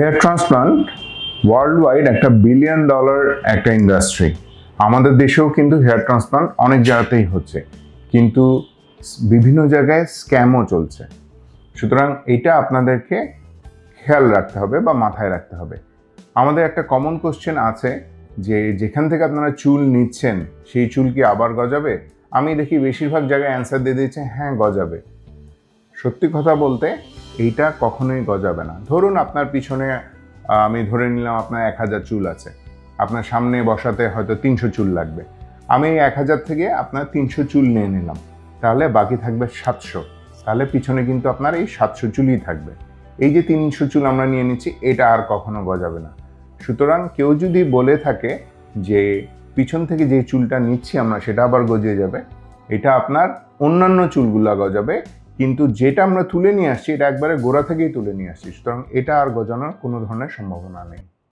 Hair transplant world wide একটা $1 billion একটা industry. আমাদের দেশেও কিন্তু হেয়ার ট্রান্সপ্লান্ট অনেক জায়গাতেই হচ্ছে, কিন্তু বিভিন্ন জায়গায় স্ক্যামও চলছে। সুতরাং এটা আপনাদেরকে খেয়াল রাখতে হবে বা মাথায় রাখতে হবে। আমাদের একটা কমন কোশ্চেন আছে যে যেখান থেকে আপনারা চুল নিচ্ছেন সেই চুল কি আবার গজাবে? আমি দেখি বেশিরভাগ জায়গায় অ্যান্সার দিয়ে দিচ্ছে হ্যাঁ গজাবে। সত্যি কথা বলতে এইটা কখনোই গজাবে না। ধরুন আপনার পিছনে আমি ধরে নিলাম আপনার 1000 চুল আছে, আপনার সামনে বসাতে হয়তো 300 চুল লাগবে। আমি 1000 থেকে আপনার 300 চুল নিয়ে নিলাম, তাহলে বাকি থাকবে 700। তাহলে পিছনে কিন্তু আপনার এই 700 চুলই থাকবে। এই যে 300 চুল আমরা নিয়ে নিচ্ছি, এটা আর কখনো গজাবে না। সুতরাং কেউ যদি বলে থাকে যে পিছন থেকে যে চুলটা নিচ্ছি আমরা সেটা আবার গজিয়ে যাবে, এটা আপনার অন্যান্য চুলগুলা গজাবে, কিন্তু যেটা আমরা তুলে নিয়ে আসছি এটা একবারে গোড়া থেকেই তুলে নিয়ে আসছি। সুতরাং এটা আর গজানোর কোনো ধরনের সম্ভাবনা নেই।